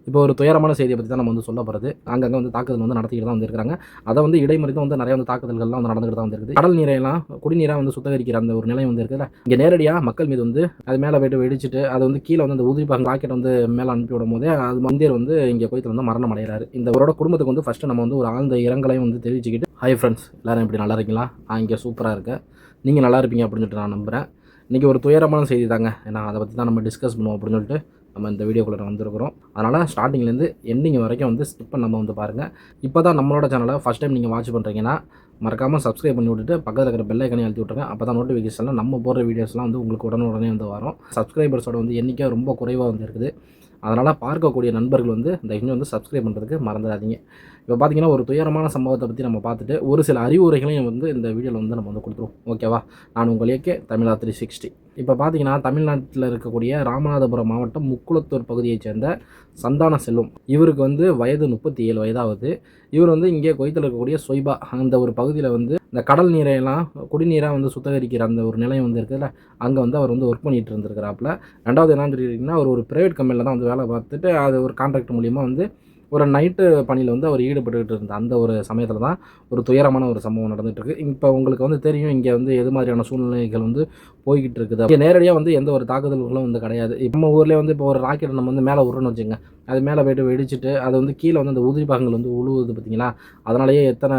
இப்போ ஒரு துயரமான செய்தியை பற்றி தான் நம்ம வந்து சொல்ல போகிறது. அங்கங்கே வந்து தாக்குதல் வந்து நடத்திக்கிட்டு தான் வந்துருக்காங்க. அதை வந்து இடைமறித்தும் வந்து நிறைய வந்து தாக்குதல்கள்லாம் வந்து நடந்துகிட்டு தான் வந்துருக்குது. கடல் நீரையெல்லாம் குடிநீராக வந்து சுத்திகரிக்கிற அந்த ஒரு நிலையம் வந்து இருக்குதுல்ல, இங்கே நேரடியாக மக்கள் மீது வந்து அது மேலே போய்ட்டு வெடிச்சிட்டு அது வந்து கீழே வந்து அந்த உதிரிப்பாக ராக்கெட் வந்து மேலே அனுப்பி விடும் போதே அது இந்தியர் வந்து இங்கே குவைத்தில் வந்து மரணம் அடைகிறாரு. இவரோட குடும்பத்துக்கு வந்து ஃபஸ்ட்டு நம்ம வந்து ஒரு ஆழ்ந்த இரங்கலையும் வந்து தெரிவிச்சுக்கிட்டு, ஹாய் ஃப்ரெண்ட்ஸ், எல்லோரும் எப்படி நல்லா இருக்கீங்களா? இங்கே சூப்பராக இருக்கேன், நீங்கள் நல்லா இருப்பீங்க அப்படின்னு சொல்லிட்டு நான் நம்புகிறேன். இன்றைக்கி ஒரு துயரமான செய்தி தாங்க, ஏன்னா அதை பற்றி தான் நம்ம டிஸ்கஸ் பண்ணுவோம் அப்படின்னு சொல்லிட்டு நம்ம இந்த வீடியோக்குள்ளே வந்திருக்கிறோம். அதனால் ஸ்டார்டிங்லேருந்து எண்டிங் வரைக்கும் வந்து ஸ்கிப் பண்ணாமல் வந்து பாருங்கள். இப்போ தான் நம்மளோட சேனலை ஃபஸ்ட் டைம் நீங்கள் வாட்ச் பண்ணுறீங்கன்னா மறக்காமல் சப்ஸ்கிரைப் பண்ணி விட்டுட்டு பக்கத்தில் இருக்கிற பெல் ஐக்கனை அழுத்தி விட்ருங்க. அப்போ தான் நோட்டிஃபிகேஷனில் நம்ம போடுற வீடியோஸ்லாம் வந்து உங்களுக்கு உடனே வந்து வரும். சப்ஸ்கிரைபர்ஸோட வந்து எண்ணிக்கை ரொம்ப குறைவாக வந்து இருக்குது. அதனால் பார்க்கக்கூடிய நண்பர்கள் வந்து தயவுசெஞ்சு வந்து சப்ஸ்கிரைப் பண்ணுறதுக்கு மறந்துடாதீங்க. இப்போ பார்த்தீங்கன்னா ஒரு துயரமான சம்பவத்தை பற்றி நம்ம பார்த்துட்டு ஒரு சில அறிவுரைகளையும் வந்து இந்த வீடியோவில் வந்து நம்ம வந்து கொடுத்துருவோம். ஓகேவா? நான் உங்கள் ஏகே தமிழா 360. இப்போ பார்த்தீங்கன்னா தமிழ்நாட்டில் இருக்கக்கூடிய ராமநாதபுரம் மாவட்டம் முக்குளத்தூர் பகுதியைச் சேர்ந்த சந்தான செல்வம், இவருக்கு வந்து வயது 37 வயதாகுது. இவர் வந்து இங்கே குவைத்தில் இருக்கக்கூடிய சொய்பா அந்த ஒரு பகுதியில் வந்து இந்த கடல் நீரையெல்லாம் குடிநீராக வந்து சுத்திகரிக்கிற அந்த ஒரு நிலையம் வந்து இருக்குதுல்ல, அங்கே வந்து அவர் வந்து ஒர்க் பண்ணிகிட்டு இருந்திருக்கிறாப்புல. ரெண்டாவது என்னன்னு சொல்லிட்டிங்கன்னா, அவர் ஒரு ப்ரைவேட் கம்பெனியில் தான் வந்து வேலை பார்த்துட்டு அது ஒரு கான்ட்ராக்ட் மூலிமா வந்து ஒரு நைட்டு பணியில் வந்து அவர் ஈடுபட்டுக்கிட்டு இருந்த அந்த ஒரு சமயத்தில் தான் ஒரு துயரமான ஒரு சம்பவம் நடந்துகிட்ருக்கு. இப்போ உங்களுக்கு வந்து தெரியும் இங்கே வந்து எது மாதிரியான சூழ்நிலைகள் வந்து போய்கிட்டு இருக்குது. இங்கே நேரடியாக வந்து எந்த ஒரு தாக்குதல்களும் வந்து கிடையாது. நம்ம ஊர்லேயே வந்து இப்போ ஒரு ராக்கெட் நம்ம வந்து மேலே விட்றோன்னு வச்சுங்க, அது மேலே போய்ட்டு வெடிச்சிட்டு அது வந்து கீழே வந்து அந்த உதிரி பாகங்கள் வந்து உழுவுது பார்த்தீங்களா? அதனாலேயே எத்தனை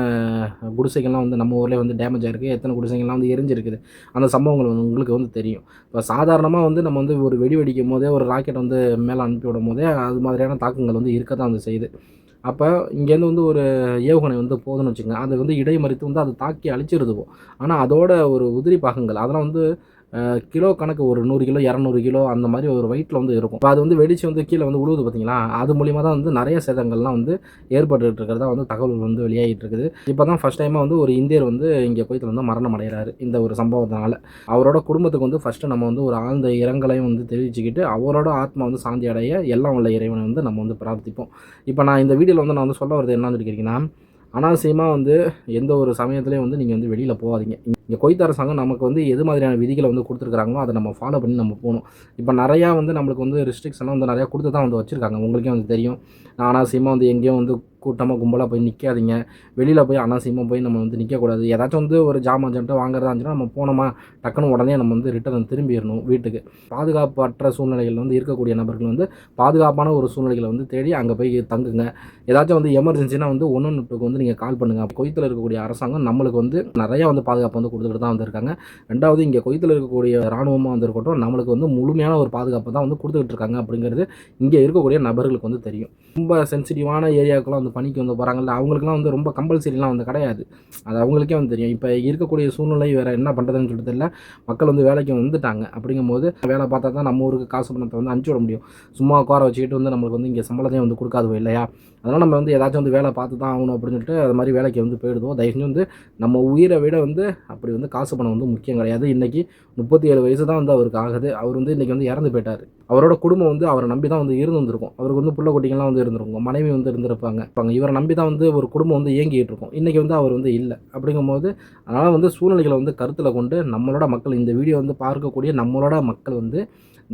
குடிசைகள்லாம் வந்து நம்ம ஊர்லேயே வந்து டேமேஜ் ஆகிருக்கு, எத்தனை குடிசைகள்லாம் வந்து எரிஞ்சிருக்குது. அந்த சம்பவங்கள் வந்து உங்களுக்கு வந்து தெரியும். இப்போ சாதாரணமாக வந்து நம்ம வந்து ஒரு வெடி வெடிக்கும் போதே ஒரு ராக்கெட் வந்து மேலே அனுப்பி விடும் போதே அது மாதிரியான தாக்கங்கள் வந்து இருக்க தான் வந்து செய்யுது. அப்போ இங்கேருந்து வந்து ஒரு ஏவுகணை வந்து போகுதுன்னு வச்சுக்கோங்க, அது வந்து இடைமறித்து வந்து அதை தாக்கி அழிச்சிருது. ஆனால் அதோட ஒரு உதிரி பாகங்கள் அதெல்லாம் வந்து கிலோ கணக்கு ஒரு 100 கிலோ 200 கிலோ அந்த மாதிரி ஒரு வெயிட்டில் வந்து இருக்கும். இப்போ அது வந்து வெடித்து வந்து கீழே வந்து உழுவுது பார்த்தீங்களா? அது மூலிமா தான் வந்து நிறைய சேதங்கள்லாம் வந்து ஏற்பட்டுகிட்டு இருக்கிறதா வந்து தகவல்கள் வந்து வெளியாகிட்டு இருக்குது. இப்போ தான் ஃபஸ்ட் டைமாக வந்து ஒரு இந்தியர் வந்து இங்கே குவைத்தில் வந்து மரணம் அடைகிறாரு இந்த ஒரு சம்பவத்தினால. அவரோட குடும்பத்துக்கு வந்து ஃபஸ்ட்டு நம்ம வந்து ஒரு ஆழ்ந்த இரங்கலையும் வந்து தெரிவிச்சுக்கிட்டு அவரோட ஆத்மா வந்து சாந்தி அடைய எல்லாம் உள்ள இறைவனை வந்து நம்ம வந்து பிரார்த்திப்போம். இப்போ நான் இந்த வீடியோவில் வந்து நான் வந்து சொல்ல வரது என்னன்னு கேட்டிங்கன்னா, அனாவசியமாக வந்து எந்த ஒரு சமயத்துலேயும் வந்து நீங்கள் வந்து வெளியில் போகாதீங்க. இங்கே குவைத் அரசாங்கம் நமக்கு வந்து எது மாதிரியான விதிகளை வந்து கொடுத்துருக்காங்களோ அதை நம்ம ஃபாலோ பண்ணி நம்ம போகணும். இப்போ நிறையா வந்து நம்மளுக்கு வந்து ரெஸ்ட்ரிக்ஷன்லாம் வந்து நிறையா கொடுத்து தான் வந்து வச்சுருக்காங்க. உங்களுக்கே வந்து தெரியும். அனாவசியமாக வந்து எங்கேயும் வந்து கூட்டமாக கும்பலாக போய் நிற்காதீங்க. வெளியில் போய் அனாவசியமாக போய் நம்ம வந்து நிற்கக்கூடாது. ஏதாச்சும் வந்து ஒரு ஜாமான் ஜான்ட்டு வாங்குறதா இருந்துச்சுன்னா நம்ம போனோமா டக்குன்னு உடனே நம்ம வந்து ரிட்டர்ன் திரும்பிடணும் வீட்டுக்கு. பாதுகாப்பற்ற சூழ்நிலைகள் வந்து இருக்கக்கூடிய நபர்கள் வந்து பாதுகாப்பான ஒரு சூழ்நிலைகளை வந்து தேடி அங்கே போய் தங்குங்க. ஏதாச்சும் வந்து எமர்ஜென்சினா வந்து 112க்கு வந்து நீங்கள் கால் பண்ணுங்கள். குவைத்தில் இருக்கக்கூடிய அரசாங்கம் நம்மளுக்கு வந்து நிறையா வந்து பாதுகாப்பு வந்து கொடுத்துக்கிட்டு தான் வந்திருக்காங்க. ரெண்டாவது இங்கே குவைத்தில் இருக்கக்கூடிய இராணுவமாக வந்து இருக்கட்டும், நம்மளுக்கு வந்து முழுமையான ஒரு பாதுகாப்பு தான் வந்து கொடுத்துக்கிட்டு இருக்காங்க அப்படிங்கிறது இங்கே இருக்கக்கூடிய நபர்களுக்கு வந்து தெரியும். ரொம்ப சென்சிட்டிவான ஏரியாவுக்குலாம் வந்து பணிக்கு வந்து போகிறாங்கல்ல, அவங்களுக்குலாம் வந்து ரொம்ப கம்பல்சரிலாம் வந்து கிடையாது. அது அவங்களுக்கே வந்து தெரியும். இப்போ இருக்கக்கூடிய சூழ்நிலை வேறு என்ன பண்ணுறதுன்னு சொல்லிட்டு தெரியல. மக்கள் வந்து வேலைக்கு வந்துட்டாங்க. அப்படிங்கும்போது வேலை பார்த்தா தான் நம்ம ஊருக்கு காசு பணத்தை வந்து அனுப்பிச்சி விட முடியும். சும்மா உட்கார வச்சுக்கிட்டு வந்து நம்மளுக்கு வந்து இங்கே சம்பளத்தையும் வந்து கொடுக்காது இல்லையா? அதனால் நம்ம வந்து ஏதாச்சும் வந்து வேலை பார்த்து தான் ஆகணும் அப்படின்னு சொல்லிட்டு அது மாதிரி வேலைக்கு வந்து போயிடுவோம். தயவு செஞ்சு வந்து நம்ம உயிரை விட வந்து அப்படி வந்து காசு பணம் வந்து முக்கியம் கிடையாது. இன்றைக்கி 37 வயசு தான் வந்து அவருக்கு ஆகுது. அவர் வந்து இன்றைக்கி வந்து இறந்து போயிட்டார். அவரோட குடும்பம் வந்து அவரை நம்பி தான் வந்து இருந்திருக்கும். அவருக்கு வந்து புள்ள குட்டிங்கள்லாம் வந்து இருந்திருக்கும், மனைவி வந்து இருந்திருப்பாங்க. இவரை நம்பி தான் வந்து ஒரு குடும்பம் வந்து இயங்கிட்டு இருக்கும். இன்றைக்கி வந்து அவர் வந்து இல்லை. அப்படிங்கும்போது அதனால் வந்து சூழ்நிலைகளை வந்து கருத்தில் கொண்டு நம்மளோட மக்கள் இந்த வீடியோ வந்து பார்க்கக்கூடிய நம்மளோட மக்கள் வந்து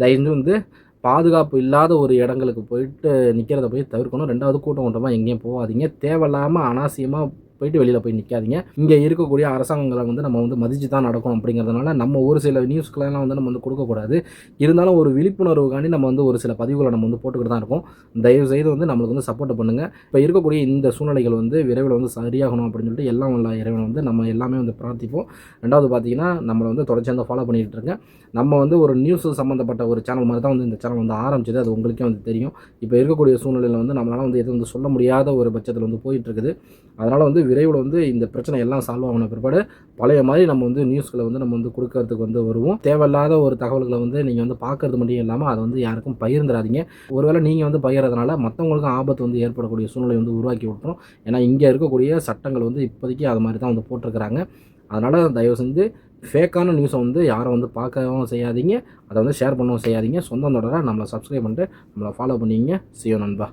தயவு வந்து பாதுகாப்பு இல்லாத ஒரு இடங்களுக்கு போயிட்டு நிற்கிறத போய் தவிர்க்கணும். ரெண்டாவது கூட்டமாக எங்கேயும் போகாதீங்க. தேவையில்லாமல் அனாவசியமாக போயிட்டு வெளியில் போய் நிற்காதீங்க. இங்கே இருக்கக்கூடிய அரசாங்கங்களை வந்து நம்ம வந்து மதித்து தான் நடக்கணும். அப்படிங்கிறதுனால நம்ம ஒரு சில நியூஸ்களெல்லாம் வந்து நம்ம வந்து கொடுக்கக்கூடாது. இருந்தாலும் ஒரு விழிப்புணர்வுக்காண்டி நம்ம வந்து ஒரு சில பதிவுகளை நம்ம வந்து போட்டுக்கிட்டு தான் இருக்கோம். தயவுசெய்து வந்து நம்மளுக்கு வந்து சப்போர்ட் பண்ணுங்கள். இப்போ இருக்கக்கூடிய இந்த சூழ்நிலைகள் வந்து விரைவில் வந்து சரியாகணும் அப்படின்னு சொல்லிட்டு எல்லாம் உள்ள இறைவனை வந்து நம்ம எல்லாமே வந்து பிரார்த்திப்போம். ரெண்டாவது பார்த்தீங்கன்னா நம்மளை வந்து தொடர்ச்சி வந்து ஃபாலோ பண்ணிகிட்டு இருக்கேன். நம்ம வந்து ஒரு நியூஸ் சம்மந்தப்பட்ட ஒரு சேனல் மாதிரி தான் வந்து இந்த சேனல் வந்து ஆரம்பிச்சது. அது உங்களுக்கே வந்து தெரியும். இப்போ இருக்கக்கூடிய சூழ்நிலையில் வந்து நம்மளால் வந்து எதுவும் வந்து சொல்ல முடியாத ஒரு பட்சத்தில் வந்து போயிட்டுருக்குது. அதனால் வந்து விரைவில் வந்து இந்த பிரச்சனை எல்லாம் சால்வ் ஆகின பிற்பாடு பழைய மாதிரி நம்ம வந்து நியூஸ்களை வந்து நம்ம வந்து கொடுக்கறதுக்கு வந்து வருவோம். தேவையில்லாத ஒரு தகவல்களை வந்து நீங்கள் வந்து பார்க்கறது மட்டும் இல்லாமல் அதை வந்து யாருக்கும் பகிர்ந்துடாதீங்க. ஒருவேளை நீங்கள் வந்து பகிர்றதுனால மற்றவங்களுக்கும் ஆபத்து வந்து ஏற்படக்கூடிய சூழ்நிலை வந்து உருவாக்கி விட்டுரும். ஏன்னா இங்கே இருக்கக்கூடிய சட்டங்கள் வந்து இப்போதைக்கு அது மாதிரி தான் வந்து போட்டிருக்கிறாங்க. அதனால் தயவு செஞ்சு ஃபேக்கான நியூஸை வந்து யாரும் வந்து பார்க்கவும் செய்யாதீங்க, அதை வந்து ஷேர் பண்ணவும் செய்யாதீங்க. சொந்தம் தொடர நம்மளை சப்ஸ்கிரைப் பண்ணிட்டு நம்மளை ஃபாலோ பண்ணிங்க. See you நண்பா.